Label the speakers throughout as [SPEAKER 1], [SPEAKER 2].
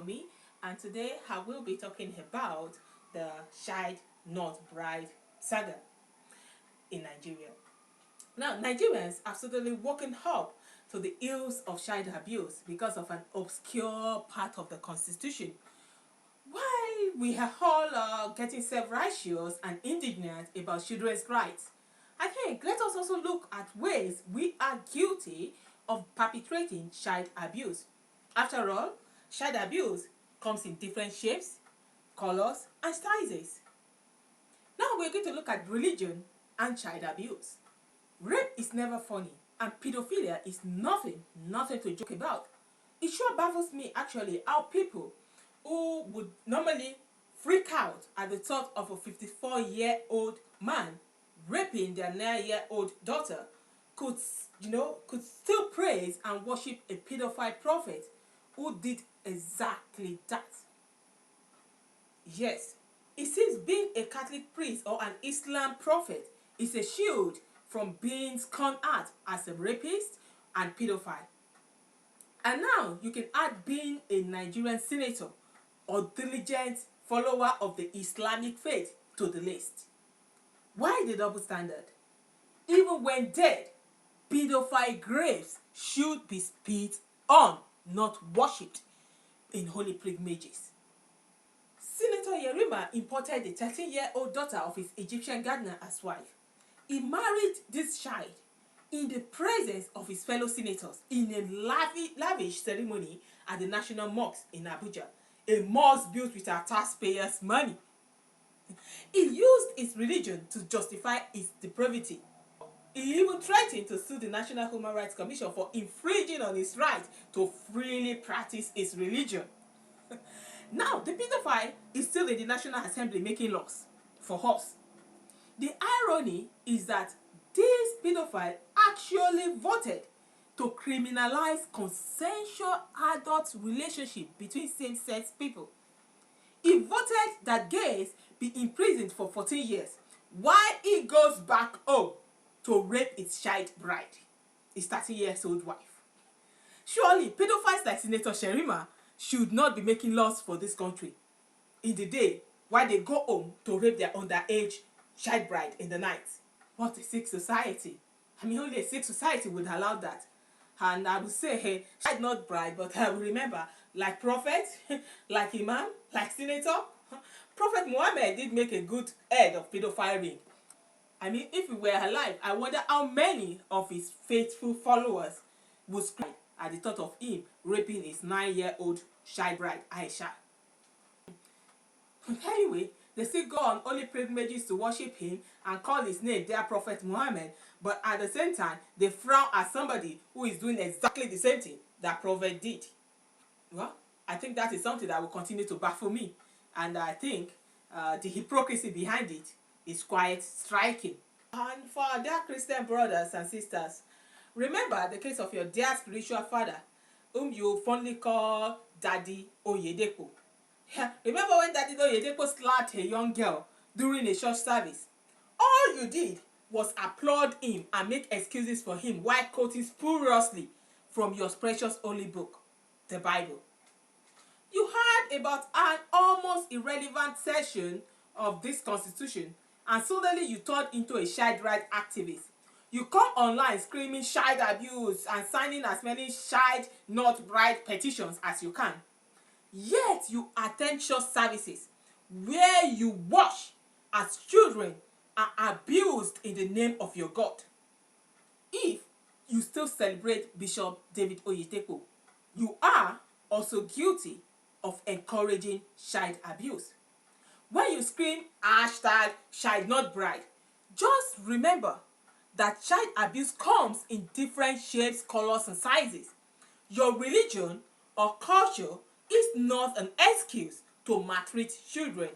[SPEAKER 1] Otomi, and today I will be talking about the ChildNotBride saga in Nigeria. Now, Nigerians absolutely woken up to the ills of child abuse because of an obscure part of the constitution. While we are all getting self-righteous and indignant about children's rights, I think let us also look at ways we are guilty of perpetrating child abuse. After all, child abuse comes in different shapes, colors, and sizes. Now we're going to look at religion and child abuse. Rape is never funny, and pedophilia is nothing to joke about. It sure baffles me actually how people who would normally freak out at the thought of a 54-year-old man raping their 9-year-old daughter could still praise and worship a pedophile prophet who did exactly that. Yes, it seems being a Catholic priest or an Islam prophet is a shield from being scorned at as a rapist and pedophile. And now you can add being a Nigerian senator or diligent follower of the Islamic faith to the list. Why the double standard? Even when dead, pedophile graves should be spit on, not worshipped in holy pilgrimages. Senator Yerima imported the 13-year-old daughter of his Egyptian gardener as wife. He married this child in the presence of his fellow senators in a lavish ceremony at the National Mosque in Abuja, a mosque built with our taxpayers' money. He used his religion to justify his depravity. He even threatened to sue the National Human Rights Commission for infringing on his right to freely practice his religion. Now, the pedophile is still in the National Assembly making laws for us. The irony is that this pedophile actually voted to criminalize consensual adult relationship between same-sex people. He voted that gays be imprisoned for 14 years while he goes back home to rape his child bride, his 30-year-old wife. Surely, pedophiles like Senator Yerima should not be making laws for this country in the day while they go home to rape their underage child bride in the night. What a sick society. I mean, only a sick society would allow that. And I would say, hey, child not bride, but I will remember, like prophet, like imam, like senator, Prophet Muhammad did make a good head of pedophile ring. I mean, if he were alive, I wonder how many of his faithful followers would scream at the thought of him raping his 9-year-old child bride, Aisha. Anyway, they still go on holy pilgrimages to worship him and call his name their Prophet Muhammad, but at the same time, they frown at somebody who is doing exactly the same thing that Prophet did. Well, I think that is something that will continue to baffle me, and I think the hypocrisy behind it is quite striking. And for our dear Christian brothers and sisters, remember the case of your dear spiritual father, whom you fondly call Daddy Oyedepo. Remember when Daddy Oyedepo slapped a young girl during a church service? All you did was applaud him and make excuses for him while quoting spuriously from your precious holy book, the Bible. You heard about an almost irrelevant section of this constitution and suddenly you turned into a child rights activist. You come online screaming child abuse and signing as many ChildNotBride petitions as you can. Yet you attend church services where you watch as children are abused in the name of your God. If you still celebrate Bishop David Oyedepo, you are also guilty of encouraging child abuse. When you scream #ChildNotBride, just remember that child abuse comes in different shapes, colors, and sizes. Your religion or culture is not an excuse to maltreat children.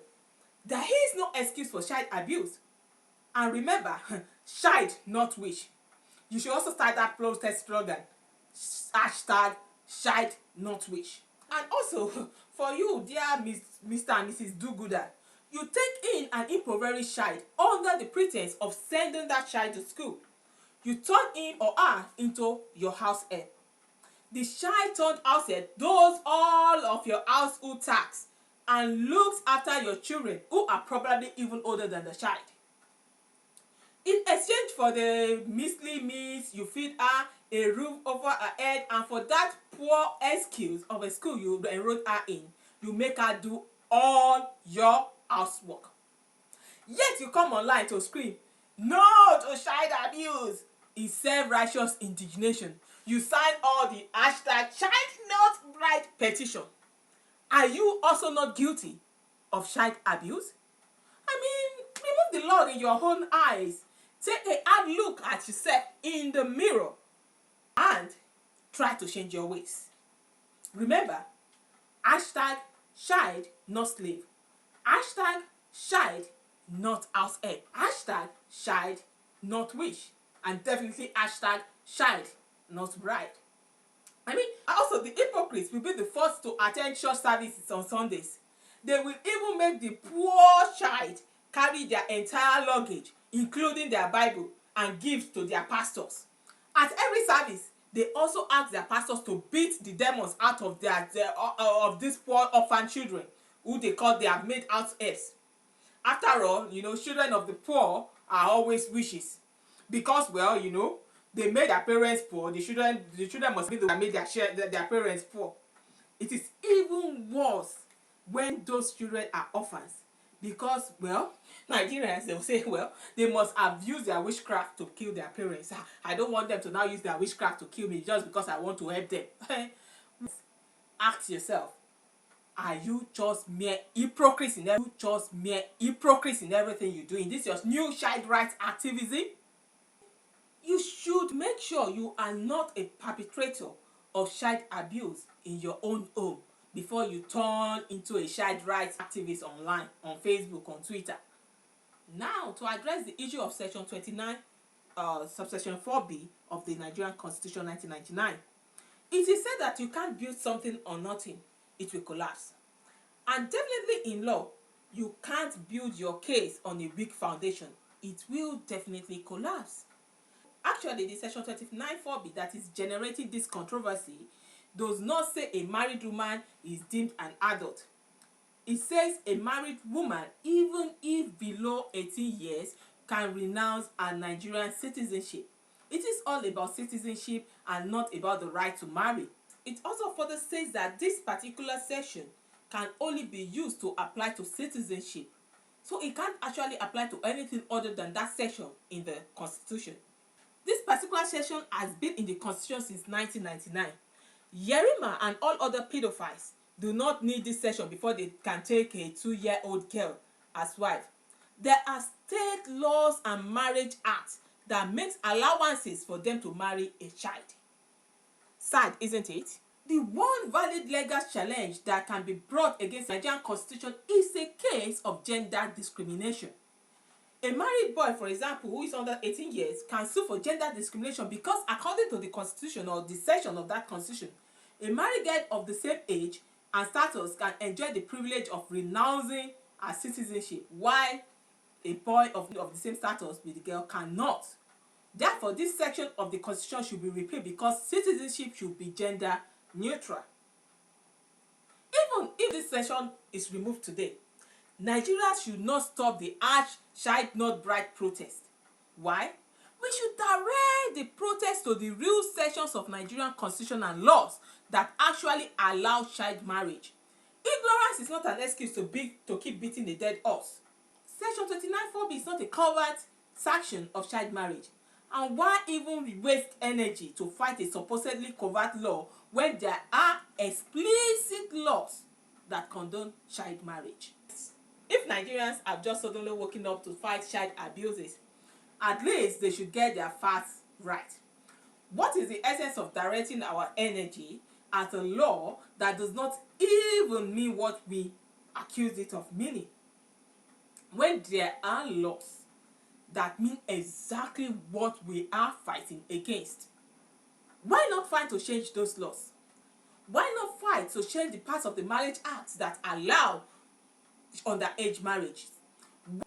[SPEAKER 1] There is no excuse for child abuse. And remember, ChildNotWitch. You should also start that protest slogan, #ChildNotWitch. And also, for you, dear Mr. and Mrs. Do-Gooder, you take in an impoverished child under the pretense of sending that child to school. You turn him or her into your house help. The child turned househelp does all of your household tasks and looks after your children who are probably even older than the child. In exchange for the measly meals, you feed her, a roof over her head, and for that poor excuse of a school you enrolled her in, you make her do all your housework. Yet you come online to scream, "No to child abuse!" in self-righteous indignation. You sign all the hashtag ChildNotBride petition. Are you also not guilty of child abuse? I mean, remove the Lord in your own eyes. Take a hard look at yourself in the mirror and try to change your ways. Remember, hashtag child not slave. Hashtag child not househelp. Hashtag child not witch. And definitely hashtag child not bride. I mean, also the hypocrites will be the first to attend church services on Sundays. They will even make the poor child carry their entire luggage, including their Bible, and give to their pastors. At every service, they also ask their pastors to beat the demons out of of these poor orphan children, who they call they have made out heirs. After all, children of the poor are always wishes, because they made their parents poor. The children must be the one that made their parents poor. It is even worse when those children are orphans, because Nigerians, they will say, they must have used their witchcraft to kill their parents. I don't want them to now use their witchcraft to kill me just because I want to help them. Ask yourself, are you just mere hypocrites in everything you do in this your new child rights activism? You should make sure you are not a perpetrator of child abuse in your own home before you turn into a child rights activist online, on Facebook, on Twitter. Now, to address the issue of Section 29, subsection 4B of the Nigerian Constitution 1999, it is said that you can't build something on nothing, it will collapse. And definitely in law, you can't build your case on a weak foundation, it will definitely collapse. Actually, the Section 29 4B that is generating this controversy does not say a married woman is deemed an adult. It says a married woman, even if below 18 years, can renounce her Nigerian citizenship. It is all about citizenship and not about the right to marry. It also further says that this particular section can only be used to apply to citizenship. So it can't actually apply to anything other than that section in the Constitution. This particular section has been in the Constitution since 1999. Yerima and all other pedophiles do not need this section before they can take a 2-year-old girl as wife. There are state laws and marriage acts that makes allowances for them to marry a child. Sad, isn't it? The one valid legal challenge that can be brought against the Nigerian Constitution is a case of gender discrimination. A married boy, for example, who is under 18 years can sue for gender discrimination because according to the Constitution or the section of that Constitution, a married girl of the same age and status can enjoy the privilege of renouncing her citizenship, while a boy of the same status with the girl cannot. Therefore, this section of the Constitution should be repealed because citizenship should be gender neutral. Even if this section is removed today, Nigeria should not stop the ChildNotBride protest. Why? We should direct the protest to the real sections of Nigerian constitution and laws that actually allow child marriage. Ignorance is not an excuse to keep beating a dead horse. Section 29 4B is not a covert sanction of child marriage. And why even waste energy to fight a supposedly covert law when there are explicit laws that condone child marriage? If Nigerians have just suddenly woken up to fight child abuses, at least they should get their facts right. What is the essence of directing our energy at a law that does not even mean what we accuse it of meaning, when there are laws that mean exactly what we are fighting against? Why not fight to change those laws? Why not fight to change the parts of the Marriage Act that allow underage marriage?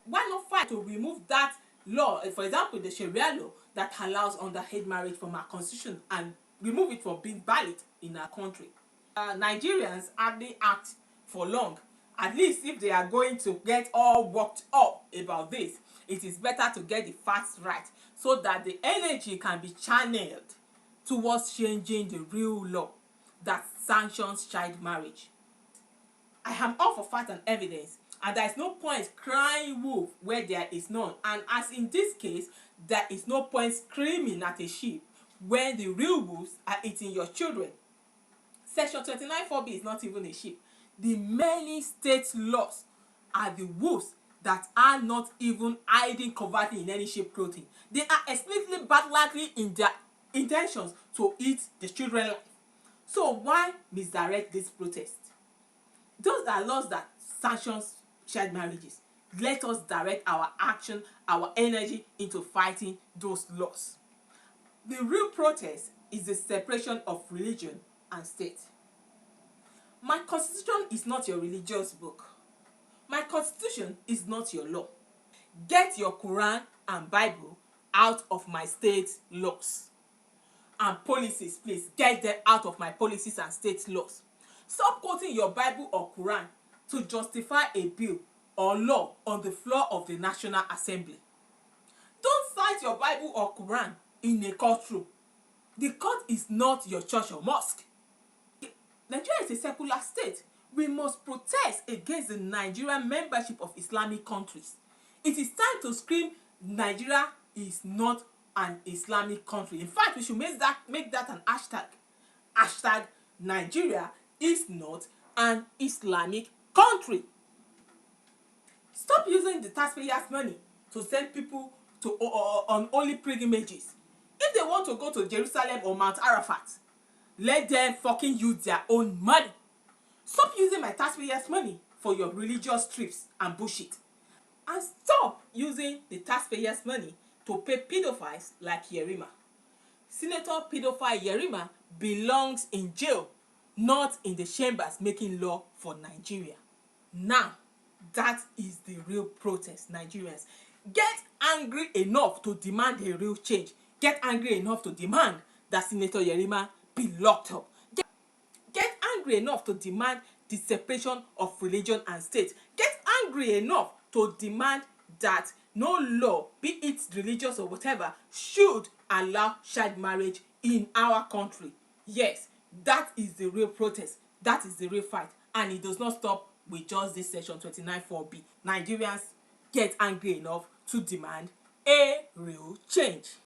[SPEAKER 1] Why not fight to remove that law, for example, the Sharia law that allows underage marriage from our constitution, and remove it from being valid in our country. Nigerians hardly act for long. At least if they are going to get all worked up about this, it is better to get the facts right so that the energy can be channeled towards changing the real law that sanctions child marriage. I am all for fact and evidence, and there is no point crying wolf where there is none. And as in this case, there is no point screaming at a sheep when the real wolves are eating your children. Section 29(4)(b) is not even a sheep. The many state laws are the wolves that are not even hiding covertly in any sheep clothing. They are explicitly badly in their intentions to eat the children's life. So why misdirect this protest? Those are laws that sanctions child marriages. Let us direct our action, our energy into fighting those laws. The real protest is the separation of religion and state. My constitution is not your religious book. My constitution is not your law. Get your Quran and Bible out of my state laws. And policies, please, get them out of my policies and state laws. Stop quoting your Bible or Quran to justify a bill or law on the floor of the National Assembly. Don't cite your Bible or Quran in a courtroom. The court is not your church or mosque. Nigeria is a secular state. We must protest against the Nigerian membership of Islamic countries. It is time to scream, Nigeria is not an Islamic country. In fact, we should make that an hashtag. Hashtag Nigeria is not an Islamic country. Stop using the taxpayers' money to send people to on holy pilgrimages. If they want to go to Jerusalem or Mount Arafat, let them fucking use their own money. Stop using my taxpayers' money for your religious trips and bullshit. And stop using the taxpayers' money to pay pedophiles like Yerima. Senator pedophile Yerima belongs in jail, not in the chambers making law for Nigeria. Now, that is the real protest, Nigerians. Get angry enough to demand a real change. Get angry enough to demand that Senator Yerima be locked up. Get angry enough to demand the separation of religion and state. Get angry enough to demand that no law, be it religious or whatever, should allow child marriage in our country. Yes, that is the real protest. That is the real fight. And it does not stop with just this section 29(4)(b). Nigerians, get angry enough to demand a real change.